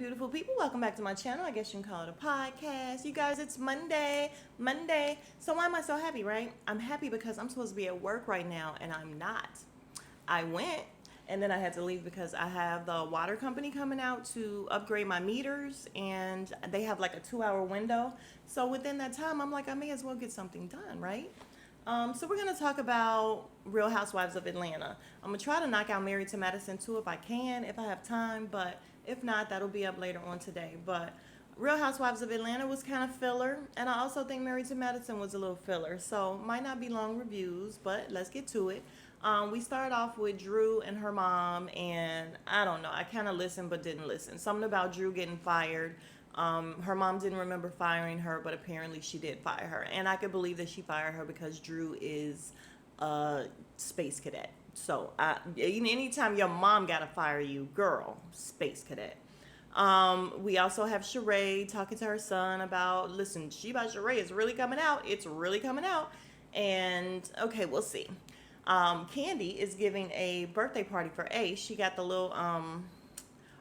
beautiful people. Welcome back to my channel. I guess you can call it a podcast. You guys, it's Monday. So why am I so happy, right? I'm happy because I'm supposed to be at work right now and I'm not. I went and then I had to leave because I have the water company coming out to upgrade my meters and they have like a 2-hour window. So within that time, I'm like, I may as well get something done, right? So we're going to talk about Real Housewives of Atlanta. I'm going to try to knock out Married to Madison too if I can, if I have time, but if not, that'll be up later on today. But Real Housewives of Atlanta was kind of filler, and I also think Married to Madison was a little filler. So might not be long reviews, but let's get to it. We started off with Drew and her mom, and I don't know, I kind of listened but didn't listen. Something about Drew getting fired. Her mom didn't remember firing her, but apparently she did fire her. And I could believe that she fired her because Drew is a space cadet. So anytime your mom got to fire you, girl, space cadet. We also have Sheree talking to her son about, listen, Sheree is really coming out. It's really coming out. And okay, we'll see. Candy is giving a birthday party for Ace. She got the little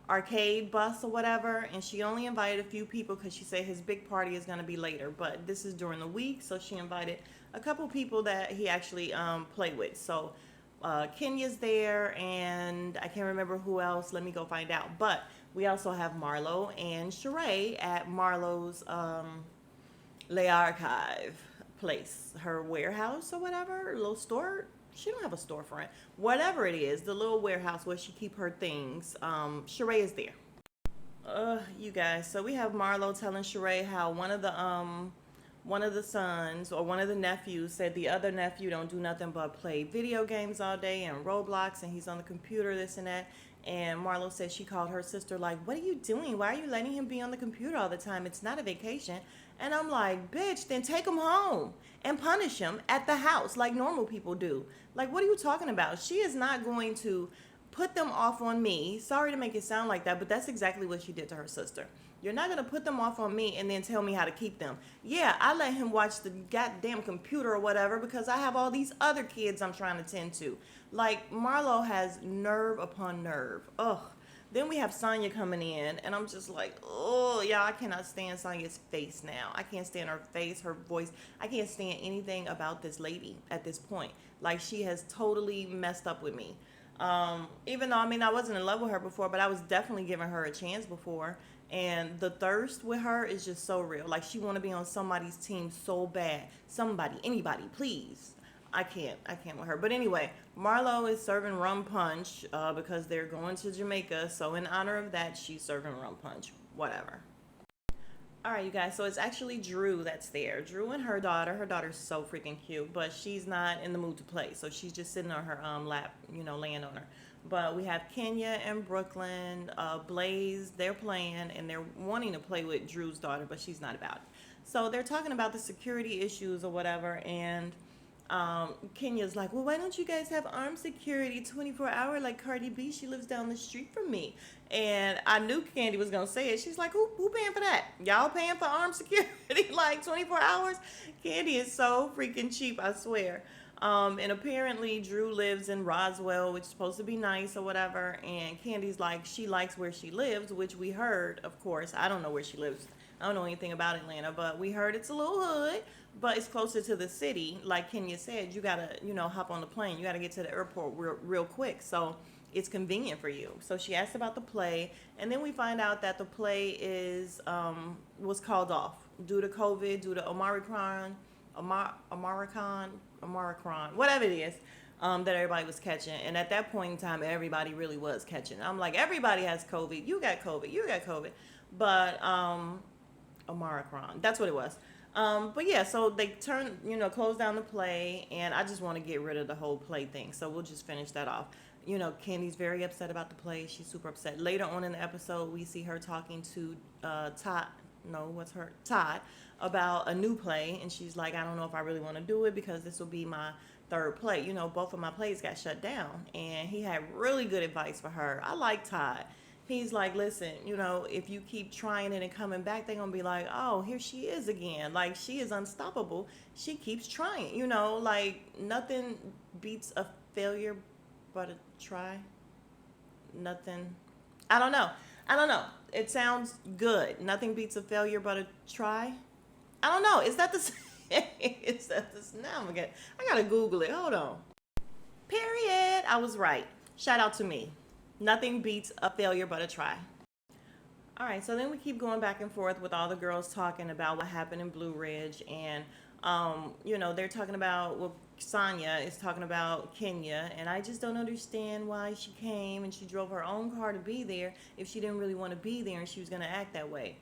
arcade bus or whatever, and she only invited a few people because she said his big party is going to be later, but this is during the week, so she invited a couple people that he actually played with. So Kenya's there, and I can't remember who else. Let me go find out. But we also have Marlo and Sheree at Marlo's Le Archive place, her warehouse or whatever, little store. She don't have a storefront. Whatever it is, the little warehouse where she keep her things. Sheree is there. You guys. So we have Marlo telling Sheree how one of the sons or one of the nephews said the other nephew don't do nothing but play video games all day and Roblox, and he's on the computer, this and that. And Marlo said she called her sister like, what are you doing? Why are you letting him be on the computer all the time? It's not a vacation. And I'm like, bitch, then take him home and punish him at the house like normal people do. Like, what are you talking about? She is not going to put them off on me. Sorry to make it sound like that, but that's exactly what she did to her sister. You're not going to put them off on me and then tell me how to keep them. Yeah, I let him watch the goddamn computer or whatever because I have all these other kids I'm trying to tend to. Like, Marlo has nerve upon nerve. Ugh. Then we have Sonya coming in, and I'm just like, oh, yeah, I cannot stand Sonya's face now. I can't stand her face, her voice. I can't stand anything about this lady at this point. Like, she has totally messed up with me. Even though, I mean, I wasn't in love with her before, but I was definitely giving her a chance before. And the thirst with her is just so real. Like, she want to be on somebody's team so bad. Somebody, anybody, please. I can't with her. But anyway, Marlo is serving rum punch because they're going to Jamaica. So in honor of that, she's serving rum punch. Whatever. All right, you guys. So it's actually Drew that's there. Drew and her daughter. Her daughter's so freaking cute, but she's not in the mood to play. So she's just sitting on her lap, laying on her. But we have Kenya and Brooklyn, Blaze. They're playing and they're wanting to play with Drew's daughter, but she's not about it. So they're talking about the security issues or whatever, and Kenya's like, well, why don't you guys have armed security 24-hour like Cardi B? She lives down the street from me. And I knew Candy was going to say it. She's like, who paying for that? Y'all paying for armed security like 24 hours? Candy is so freaking cheap, I swear. And apparently Drew lives in Roswell, which is supposed to be nice or whatever. And Candy's like, she likes where she lives, which we heard, of course. I don't know where she lives. I don't know anything about Atlanta, but we heard it's a little hood, but it's closer to the city. Like Kenya said, you got to, hop on the plane. You got to get to the airport real quick. So it's convenient for you. So she asked about the play, and then we find out that the play was called off due to COVID, due to Omicron, whatever it is, that everybody was catching. And at that point in time, everybody really was catching. I'm like, everybody has COVID. You got COVID. But Omicron, that's what it was. But yeah, so they closed down the play, and I just want to get rid of the whole play thing. So we'll just finish that off. Candy's very upset about the play. She's super upset. Later on in the episode, we see her talking to Todd about a new play, and she's like, I don't know if I really want to do it because this will be my third play. Both of my plays got shut down, and he had really good advice for her. I like Todd. He's like, listen, if you keep trying it and coming back, they're going to be like, oh, here she is again. Like, she is unstoppable. She keeps trying, like nothing beats a failure but a try. Nothing. I don't know. it sounds good. Nothing beats a failure but a try. I don't know. Is that the same? Is that this? Now I'm again. I gotta Google it. Hold on. Period. I was right. Shout out to me. Nothing beats a failure but a try. All right, so then we keep going back and forth with all the girls talking about what happened in Blue Ridge, and they're talking about, well, Sonya is talking about Kenya, and I just don't understand why she came and she drove her own car to be there if she didn't really want to be there and she was gonna act that way.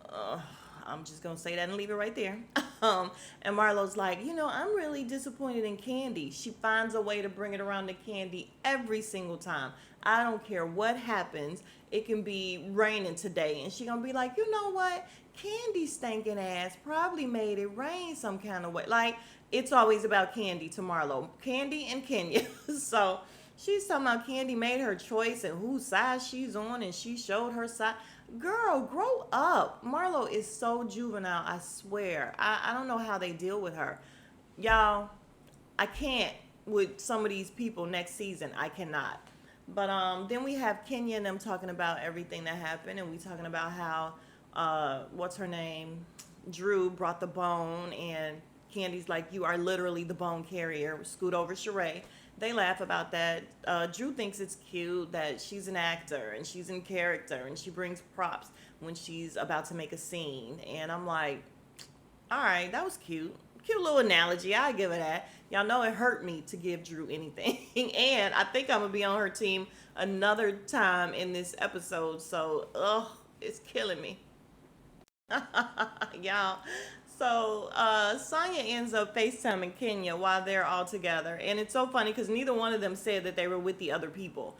Ugh, I'm just gonna say that and leave it right there. And Marlo's like, I'm really disappointed in Candy. She finds a way to bring it around to Candy every single time. I don't care what happens. It can be raining today, and she gonna be like, you know what? Candy stinking ass probably made it rain some kind of way. Like, it's always about Candy to Marlo. Candy and Kenya. So she's talking about Candy made her choice and whose side she's on, and she showed her side. Girl, grow up. Marlo is so juvenile, I swear. I don't know how they deal with her. Y'all, I can't with some of these people next season. I cannot. But then we have Kenya and them talking about everything that happened, and we talking about how what's her name? Drew brought the bone, and Candy's like, you are literally the bone carrier. Scoot over Sheree. They laugh about that. Drew thinks it's cute that she's an actor and she's in character and she brings props when she's about to make a scene. And I'm like, all right, that was cute. Cute little analogy. I give it that. Y'all know it hurt me to give Drew anything. And I think I'm going to be on her team another time in this episode. So, it's killing me. Y'all. So Sonya ends up FaceTiming Kenya while they're all together. And it's so funny because neither one of them said that they were with the other people.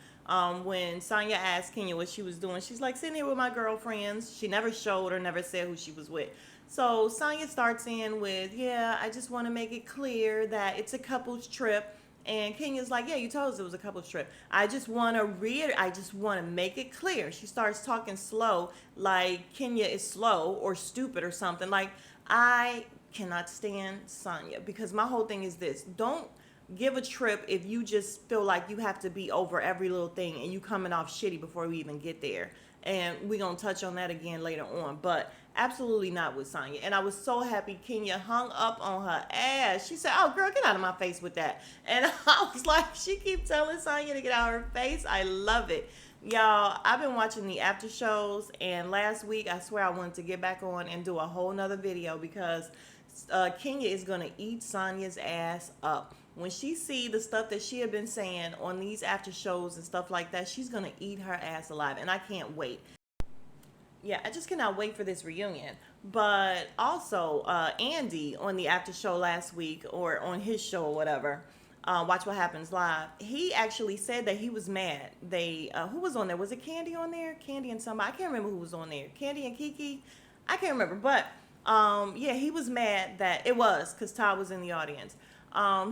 When Sonya asked Kenya what she was doing, she's like, sitting here with my girlfriends. She never showed or never said who she was with. So Sonya starts in with, yeah, I just want to make it clear that it's a couple's trip. And Kenya's like, yeah, you told us it was a couple's trip. I just want to make it clear. She starts talking slow, like Kenya is slow or stupid or something. Like, I cannot stand Sonya because my whole thing is this. Don't give a trip if you just feel like you have to be over every little thing and you coming off shitty before we even get there. And we're going to touch on that again later on. But absolutely not with Sonya. And I was so happy Kenya hung up on her ass. She said, oh, girl, get out of my face with that. And I was like, she keep telling Sonya to get out of her face. I love it. Y'all, I've been watching the after shows, and last week I swear I wanted to get back on and do a whole nother video because Kenya is going to eat Sonya's ass up. When she see the stuff that she had been saying on these after shows and stuff like that, she's going to eat her ass alive, and I can't wait. Yeah, I just cannot wait for this reunion. But also, Andy on the after show last week, or on his show or whatever, Watch What Happens Live, he actually said that he was mad. Who was on there? Was it Candy on there? Candy and somebody. I can't remember who was on there. Candy and Kiki? I can't remember. But, yeah, he was mad that it was because Todd was in the audience.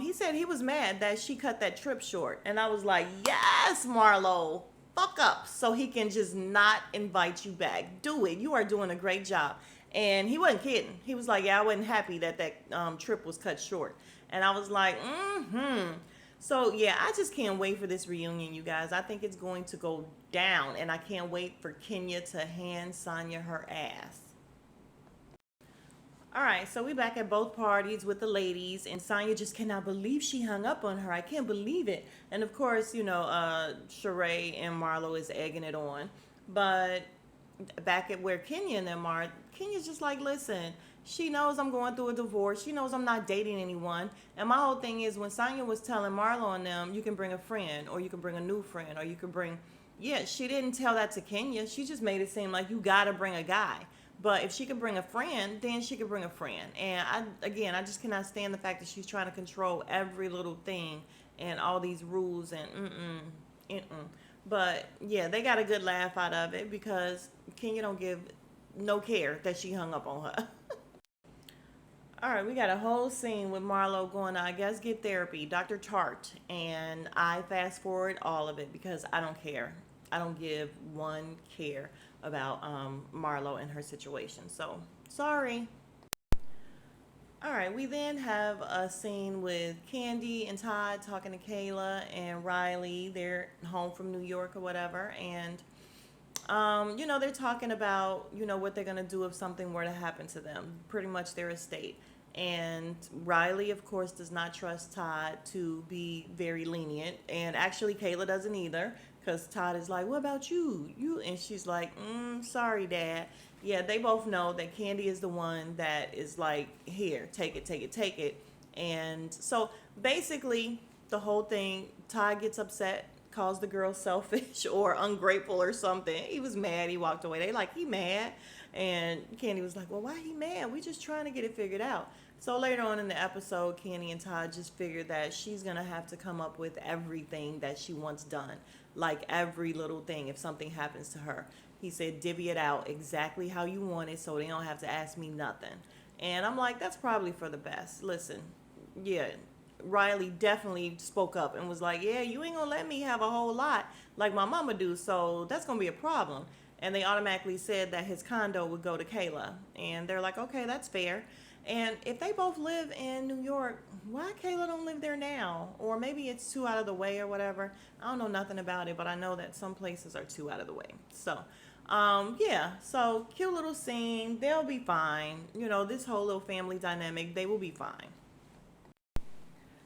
He said he was mad that she cut that trip short. And I was like, yes, Marlo, fuck up so he can just not invite you back. Do it. You are doing a great job. And he wasn't kidding. He was like, yeah, I wasn't happy that trip was cut short. And I was like, So, yeah, I just can't wait for this reunion, you guys. I think it's going to go down. And I can't wait for Kenya to hand Sonya her ass. All right, so we back at both parties with the ladies, and Sonya just cannot believe she hung up on her. I can't believe it. And, of course, Sheree and Marlo is egging it on. But back at where Kenya and them are, Kenya's just like, listen, she knows I'm going through a divorce. She knows I'm not dating anyone. And my whole thing is when Sonya was telling Marlo and them, you can bring a friend, or you can bring a new friend, or you can bring... Yeah, she didn't tell that to Kenya. She just made it seem like you got to bring a guy. But if she could bring a friend, then she could bring a friend. And I just cannot stand the fact that she's trying to control every little thing and all these rules and But yeah, they got a good laugh out of it because Kenya don't give no care that she hung up on her. All right, we got a whole scene with Marlo going to, I guess, get therapy, Dr. Tart. And I fast forward all of it because I don't care. I don't give one care about Marlo and her situation. So, sorry. All right, we then have a scene with Candy and Todd talking to Kayla and Riley. They're home from New York or whatever. And They're talking about, what they're going to do if something were to happen to them, pretty much their estate. And Riley, of course, does not trust Todd to be very lenient. And actually, Kayla doesn't either, because Todd is like, what about you? And she's like, sorry, Dad. Yeah, they both know that Candy is the one that is like, here, take it, take it, take it. And so basically, the whole thing, Todd gets upset, calls the girl selfish or ungrateful or something. He was mad. He walked away. They like, he mad. And Candy was like, well, why he mad? We just trying to get it figured out. So later on in the episode, Candy and Todd just figured that she's going to have to come up with everything that she wants done. Like every little thing if something happens to her. He said, divvy it out exactly how you want it so they don't have to ask me nothing. And I'm like, that's probably for the best. Listen, yeah, Riley definitely spoke up and was like, yeah, you ain't gonna let me have a whole lot like my mama do, so that's gonna be a problem. And they automatically said that his condo would go to Kayla. And they're like, okay, that's fair. And if they both live in New York, why Kayla don't live there now? Or maybe it's too out of the way or whatever. I don't know nothing about it, but I know that some places are too out of the way. So, yeah, so cute little scene. They'll be fine. This whole little family dynamic, they will be fine.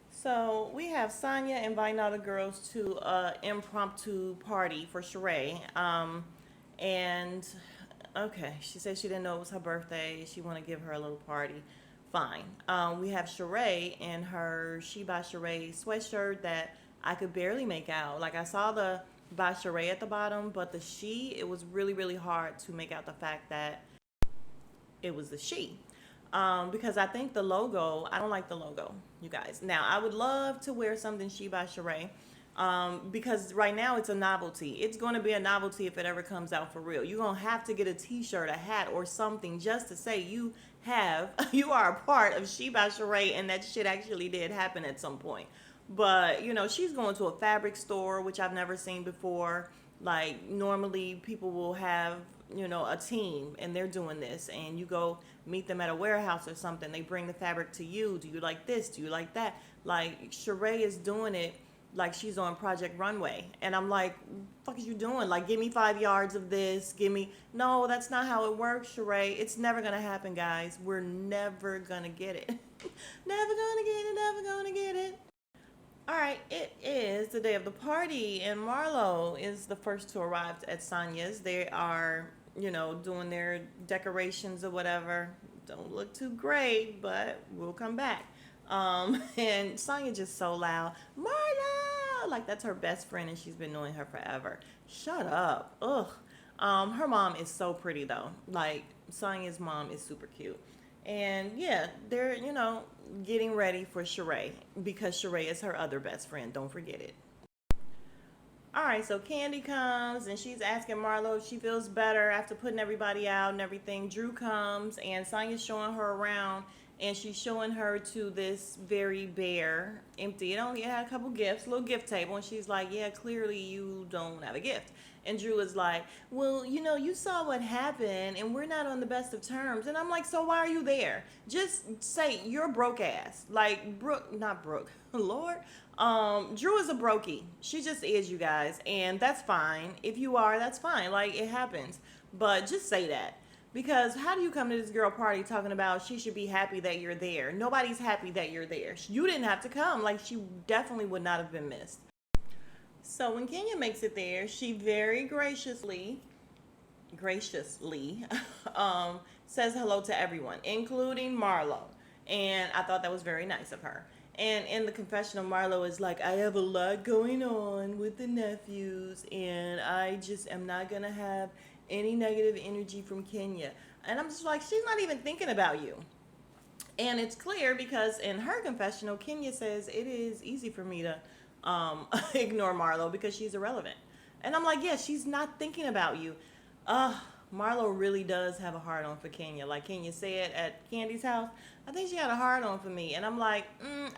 So we have Sonya inviting all the girls to an impromptu party for Sheree. And okay, she said she didn't know it was her birthday. She want to give her a little party. Fine. We have Sheree in her She by Sheree sweatshirt that I could barely make out. Like I saw the by Sheree at the bottom, but the she, it was really, really hard to make out the fact that it was the she. Because I think the logo, I don't like the logo, you guys. Now, I would love to wear something She by Sheree. Because right now it's a novelty. It's going to be a novelty if it ever comes out for real. You're going to have to get a t-shirt, a hat, or something just to say you are a part of She by Sheree, and that shit actually did happen at some point. But, she's going to a fabric store, which I've never seen before. Like, normally people will have, a team, and they're doing this, and you go meet them at a warehouse or something. They bring the fabric to you. Do you like this? Do you like that? Like, Sheree is doing it like she's on Project Runway. And I'm like, fuck is you doing? Like, give me 5 yards of this. No, that's not how it works, Sheree. It's never going to happen, guys. We're never going to get it. Never going to get it, never going to get it. All right, it is the day of the party, and Marlo is the first to arrive at Sonya's. They are, doing their decorations or whatever. Don't look too great, but we'll come back. And Sonya just so loud, Marla, like that's her best friend, and she's been knowing her forever. Shut up, ugh. Her mom is so pretty though. Like Sonya's mom is super cute, and yeah, they're getting ready for Sheree because Sheree is her other best friend. Don't forget it. All right, so Candy comes and she's asking Marlo if she feels better after putting everybody out and everything. Drew comes and Sonya's showing her around, and she's showing her to this very bare, empty. It only had a couple gifts, little gift table, and she's like, yeah, clearly you don't have a gift. And Drew is like, well, you saw what happened, and we're not on the best of terms. And I'm like, so why are you there? Just say you're broke ass. Like not Brooke, Lord. Drew is a brokey. She just is, you guys, and that's fine. If you are, that's fine. Like it happens, but just say that. Because how do you come to this girl party talking about she should be happy that you're there? Nobody's happy that you're there. You didn't have to come. Like, she definitely would not have been missed. So when Kenya makes it there, she very graciously says hello to everyone, including Marlo. And I thought that was very nice of her. And in the confessional, Marlo is like, I have a lot going on with the nephews, and I just am not going to have any negative energy from Kenya. And I'm just like, she's not even thinking about you. And it's clear because in her confessional, Kenya says it is easy for me to ignore Marlo because she's irrelevant. And I'm like, yeah, she's not thinking about you. Marlo really does have a hard on for Kenya. Like Kenya said at Candy's house, I think she got a hard on for me. And I'm like,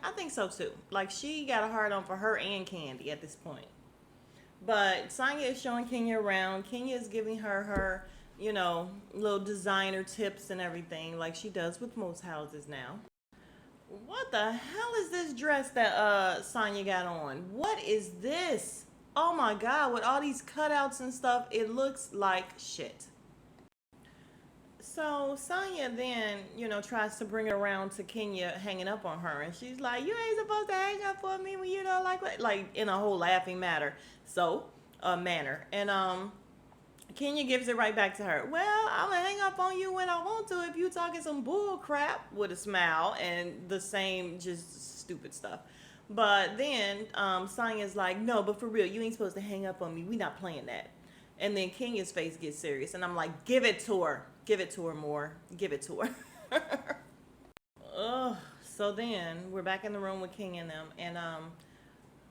I think so too. Like she got a hard on for her and Candy at this point. But Sonya is showing Kenya around. Kenya is giving her little designer tips and everything like she does with most houses now. What the hell is this dress that Sonya got on? What is this? Oh my God, with all these cutouts and stuff, it looks like shit. So Sonya then, tries to bring it around to Kenya hanging up on her, and she's like, "You ain't supposed to hang up on me when you don't like what," like in a whole laughing matter. So, manner, and Kenya gives it right back to her. "Well, I'm gonna hang up on you when I want to if you talking some bull crap," with a smile and the same just stupid stuff. But then Sonya's like, "No, but for real, you ain't supposed to hang up on me. We not playing that." And then Kenya's face gets serious, and I'm like, "Give it to her. Give it to her more. Give it to her." Ugh. So then we're back in the room with King and them, and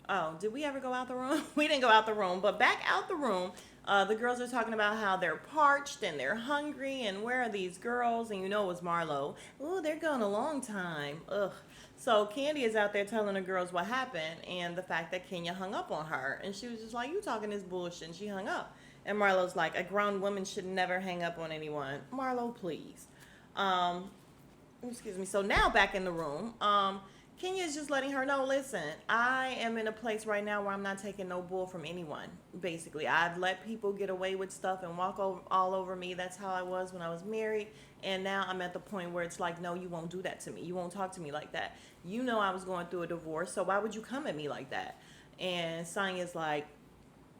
oh, did we ever go out the room? We didn't go out the room, but back out the room, the girls are talking about how they're parched and they're hungry, and where are these girls? And it was Marlo. Oh, they're gone a long time. Ugh. So Candy is out there telling the girls what happened and the fact that Kenya hung up on her, and she was just like, "You talking this bullshit?" And she hung up. And Marlo's like, "A grown woman should never hang up on anyone." Marlo, please. Um, Excuse me. So now back in the room, Kenya is just letting her know, listen, I am in a place right now where I'm not taking no bull from anyone. Basically, I've let people get away with stuff and walk all over me. That's how I was when I was married. And now I'm at the point where it's like, no, you won't do that to me. You won't talk to me like that. You know I was going through a divorce, so why would you come at me like that? And Sonya's like,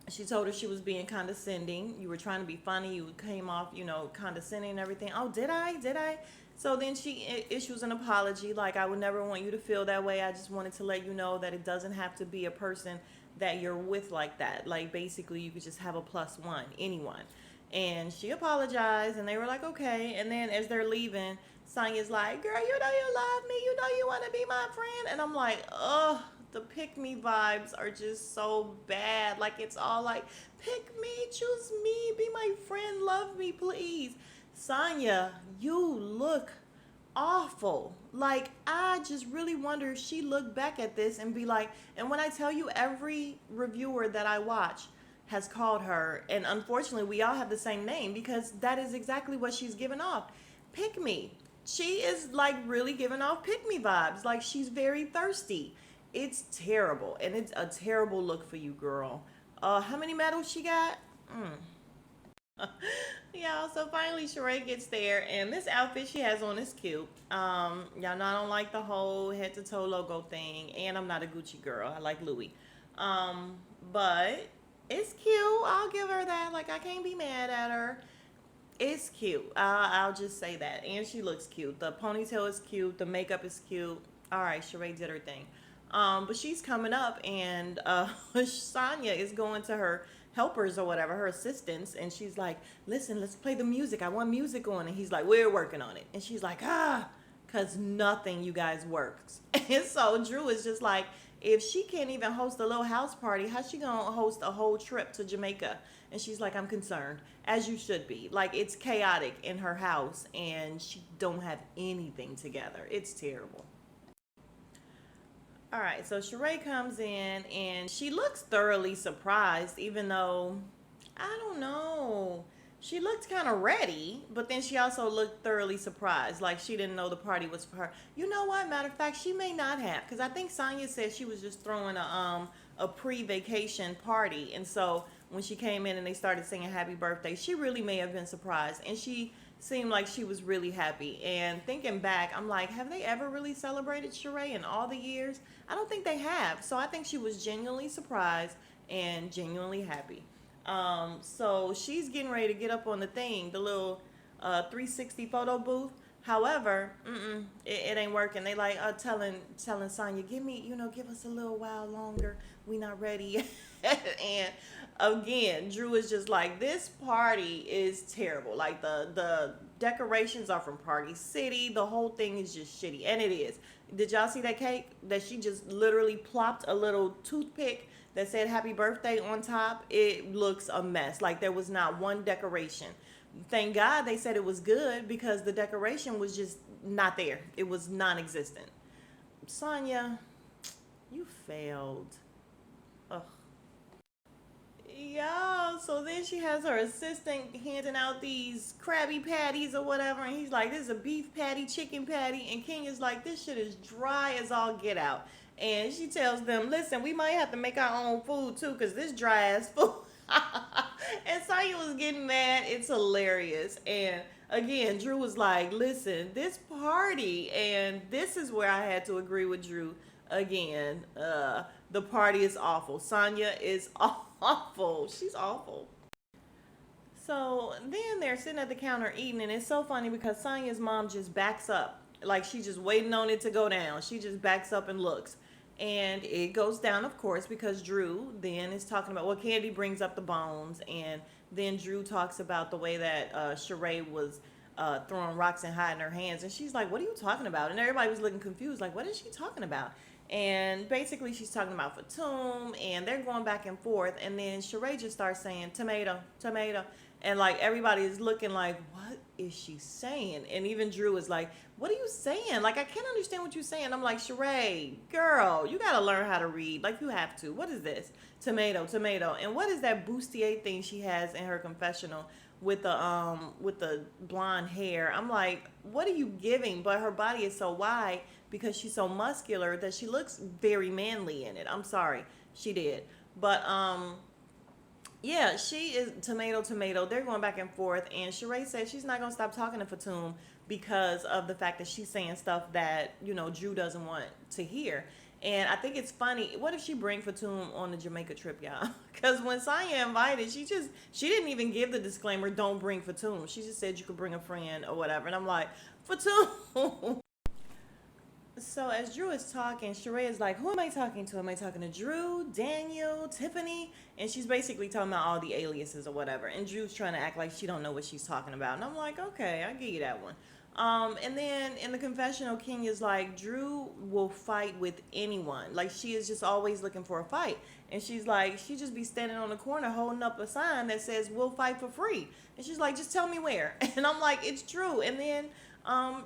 she told her she was being condescending. You were trying to be funny. You came off, condescending and everything. Oh, did I? Did I? So then she issues an apology. Like, "I would never want you to feel that way. I just wanted to let you know that it doesn't have to be a person that you're with like that. Like, basically, you could just have a plus one, anyone." And she apologized, and they were like, "Okay." And then as they're leaving, Sonya's like, "Girl, you know you love me. You know you want to be my friend." And I'm like, ugh, the pick me vibes are just so bad. Like, it's all like, pick me, choose me, be my friend, love me, please. Sonya, you look awful. Like, I just really wonder if she looked back at this and be like, and when I tell you, every reviewer that I watch has called her, and unfortunately, we all have the same name because that is exactly what she's giving off. Pick me. She is like really giving off pick me vibes. Like, she's very thirsty. It's terrible, and it's a terrible look for you, girl. How many medals she got? Yeah, so finally Sheree gets there, and this outfit she has on is cute. Y'all know I don't like the whole head to toe logo thing, and I'm not a Gucci girl. I like Louis. But it's cute. I'll give her that. Like, I can't be mad at her. It's cute. I'll just say that. And she looks cute. The ponytail is cute. The makeup is cute. All right, Sheree did her thing. But she's coming up, and Sonya is going to her helpers or whatever, her assistants, and she's like, "Listen, let's play the music. I want music on." And he's like, "We're working on it." And she's like, because nothing, you guys, works. And so Drew is just like, if she can't even host a little house party, how's she gonna host a whole trip to Jamaica? And she's like, "I'm concerned, as you should be. Like, it's chaotic in her house, and she don't have anything together. It's terrible." All right, so Sheree comes in and she looks thoroughly surprised, even though, I don't know. She looked kind of ready, but then she also looked thoroughly surprised, like she didn't know the party was for her. You know what? Matter of fact, she may not have, because I think Sonya said she was just throwing a pre-vacation party, and so when she came in and they started singing "Happy Birthday," she really may have been surprised, and she seemed like she was really happy. And thinking back, I'm like, have they ever really celebrated Sheree in all the years? I don't think they have. So I think she was genuinely surprised and genuinely happy. So she's getting ready to get up on the thing, the little 360 photo booth. However, it ain't working. They like telling Sonya, give us a little while longer. We not ready. And again, Drew is just like, this party is terrible. Like, the decorations are from Party City. The whole thing is just shitty, and it is. Did y'all see that cake that she just literally plopped a little toothpick that said "Happy Birthday" on top? It looks a mess. Like, there was not one decoration. Thank God they said it was good, because the decoration was just not there. It was non-existent. Sonya, you failed. Ugh. Yeah, so then she has her assistant handing out these Krabby Patties or whatever, and he's like, "This is a beef patty, chicken patty," and King is like, "This shit is dry as all get out." And she tells them, listen, we might have to make our own food too, because this dry ass food. And Saya was getting mad. It's hilarious. And again, Drew was like, listen, this party, and this is where I had to agree with Drew again. The party is awful. Sonya is awful. She's awful. So then they're sitting at the counter eating, and it's so funny because Sonya's mom just backs up. Like she's just waiting on it to go down. She just backs up and looks. And it goes down, of course, because Drew then is talking about, well, Candy brings up the bones. And then Drew talks about the way that Sheree was throwing rocks and hiding her hands. And she's like, what are you talking about? And everybody was looking confused, like, what is she talking about? And basically she's talking about Fatum, and they're going back and forth. And then Sheree just starts saying, tomato, tomato. And like everybody is looking like, what is she saying? And even Drew is like, what are you saying? Like, I can't understand what you're saying. I'm like, Sheree, girl, you got to learn how to read. Like, you have to. What is this? Tomato, tomato. And what is that bustier thing she has in her confessional with the blonde hair? I'm like, what are you giving? But her body is so wide because she's so muscular that she looks very manly in it. I'm sorry. She did. But, yeah, she is tomato, tomato. They're going back and forth. And Sheree says she's not going to stop talking to Fatum because of the fact that she's saying stuff that, you know, Drew doesn't want to hear. And I think it's funny. What if she bring Fatum on the Jamaica trip, y'all? Because when Saya invited, she didn't even give the disclaimer, don't bring Fatum. She just said you could bring a friend or whatever. And I'm like, Fatum. So as Drew is talking, Sheree is like, who am I talking to? Am I talking to Drew, Daniel, Tiffany? And she's basically talking about all the aliases or whatever. And Drew's trying to act like she don't know what she's talking about. And I'm like, okay, I give you that one. And then in the confessional, King is like, Drew will fight with anyone. Like, she is just always looking for a fight. And she's like, she just be standing on the corner holding up a sign that says, we'll fight for free. And she's like, just tell me where. And I'm like, it's true. And then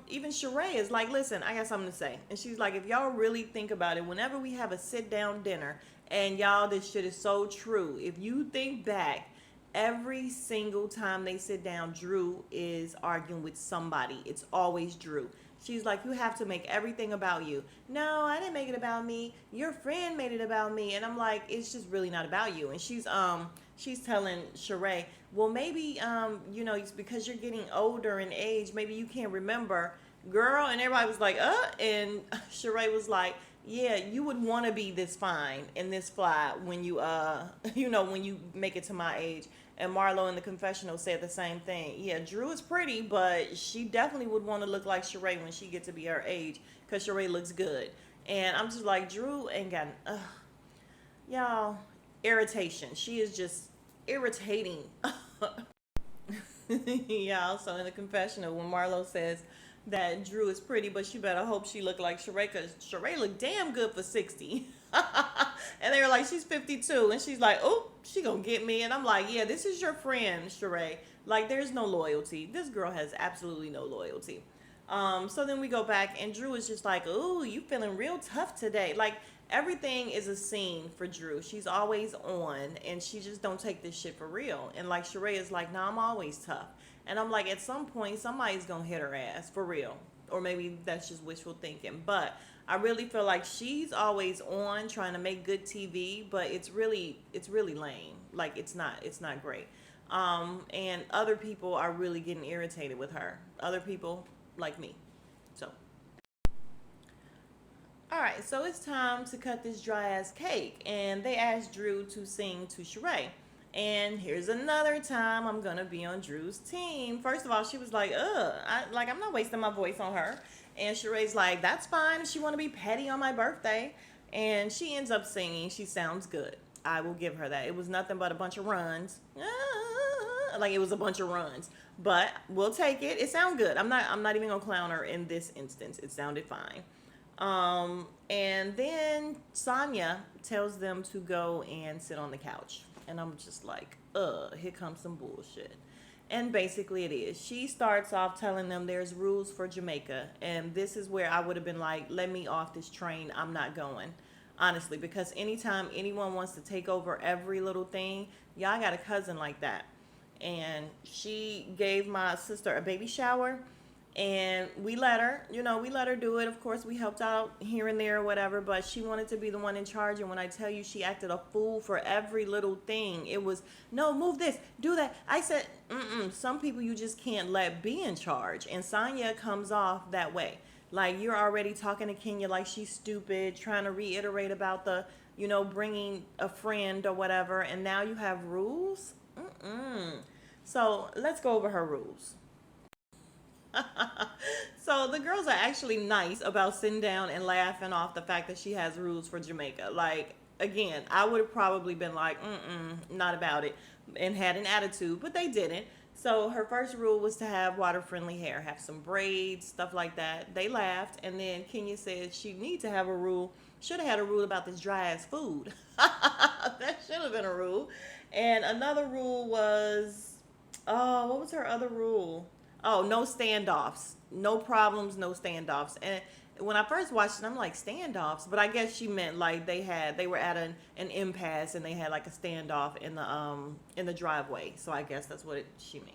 even Sheree is like, listen, I got something to say. And she's like, if y'all really think about it, whenever we have a sit down dinner, and y'all, this shit is so true. If you think back, every single time they sit down, Drew is arguing with somebody. It's always Drew. She's like, you have to make everything about you. No, I didn't make it about me. Your friend made it about me. And I'm like, it's just really not about you. And she's telling Sheree, well, maybe, you know, it's because you're getting older in age. Maybe you can't remember, girl. And everybody was like, and Sheree was like, yeah, you would want to be this fine and this fly when you, you know, when you make it to my age. And Marlo in the confessional said the same thing. Yeah, Drew is pretty, but she definitely would want to look like Sheree when she gets to be her age, because Sheree looks good. And I'm just like, Drew ain't got, y'all, irritation. She is just irritating. Y'all, so in the confessional, when Marlo says that Drew is pretty, but she better hope she look like Sheree, because Sheree look damn good for 60. And they were like, she's 52. And she's like, oh, she gonna get me. And I'm like, yeah, this is your friend, Sheree. Like, there's no loyalty. This girl has absolutely no loyalty. So then we go back, and Drew is just like, ooh, you feeling real tough today. Like, everything is a scene for Drew. She's always on, and she just don't take this shit for real. And like, Sheree is like, nah, I'm always tough. And I'm like, at some point, somebody's gonna hit her ass for real. Or maybe that's just wishful thinking. But I really feel like she's always on trying to make good TV, but it's really lame. Like, it's not great. And other people are really getting irritated with her. Other people like me. So, all right, so it's time to cut this dry ass cake, and they asked Drew to sing to Sheree. And here's another time I'm gonna be on Drew's team. First of all, she was like, I'm not wasting my voice on her. And Sheree's like, that's fine if she want to be petty on my birthday. And she ends up singing. She sounds good. I will give her that. It was nothing but a bunch of runs. Like, it was a bunch of runs. But we'll take it. It sounded good. I'm not even gonna clown her in this instance. It sounded fine. And then Sonya tells them to go and sit on the couch. And I'm just like, here comes some bullshit. And basically it is. She starts off telling them there's rules for Jamaica. And this is where I would have been like, let me off this train. I'm not going. Honestly, because anytime anyone wants to take over every little thing, y'all got a cousin like that. And she gave my sister a baby shower. And we let her, we let her do it. Of course, we helped out here and there or whatever, but she wanted to be the one in charge. And when I tell you she acted a fool for every little thing, it was, no, move this, do that. I said, some people you just can't let be in charge. And Sonya comes off that way. Like, you're already talking to Kenya like she's stupid, trying to reiterate about the, bringing a friend or whatever. And now you have rules. So let's go over her rules. So the girls are actually nice about sitting down and laughing off the fact that she has rules for Jamaica. Like, again, I would have probably been like, not about it, and had an attitude, but they didn't. So her first rule was to have water friendly hair, have some braids, stuff like that. They laughed, and then Kenya said she need to have a rule. Should have had a rule about this dry ass food. That should have been a rule. And another rule was, oh, what was her other rule? Oh, no standoffs. No problems, no standoffs. And when I first watched it, I'm like, standoffs? But I guess she meant like they were at an impasse and they had like a standoff in the driveway. So I guess that's what she means.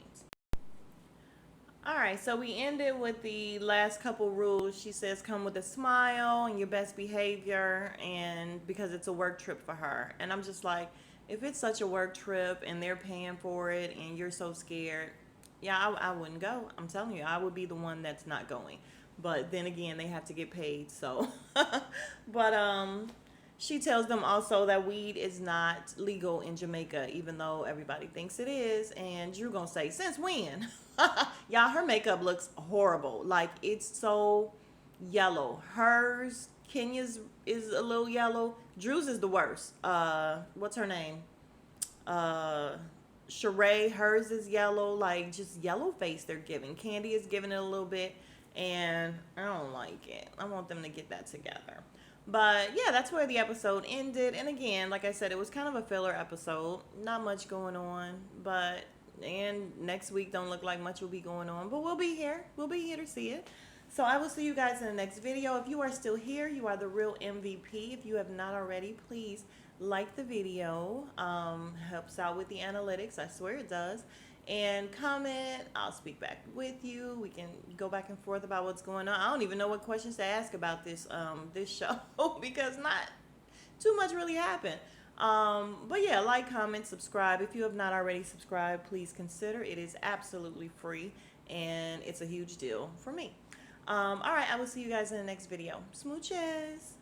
All right, so we ended with the last couple rules. She says come with a smile and your best behavior, and because it's a work trip for her. And I'm just like, if it's such a work trip and they're paying for it and you're so scared, yeah, I wouldn't go. I'm telling you, I would be the one that's not going. But then again, they have to get paid, so. But she tells them also that weed is not legal in Jamaica, even though everybody thinks it is. And Drew gonna say, since when? Y'all, her makeup looks horrible. Like, it's so yellow. Hers, Kenya's is a little yellow. Drew's is the worst. What's her name? Sheree, hers is yellow, like just yellow face they're giving. Candy is giving it a little bit, and I don't like it. I want them to get that together. But yeah, that's where the episode ended. And again, like I said, it was kind of a filler episode. Not much going on, but and next week don't look like much will be going on, but we'll be here. We'll be here to see it. So I will see you guys in the next video. If you are still here, you are the real MVP. If you have not already, please like the video. Helps out with the analytics. I swear it does. And comment. I'll speak back with you. We can go back and forth about what's going on. I don't even know what questions to ask about this show because not too much really happened. But yeah, like, comment, subscribe. If you have not already subscribed, please consider. It is absolutely free and it's a huge deal for me. All right, I will see you guys in the next video. Smooches.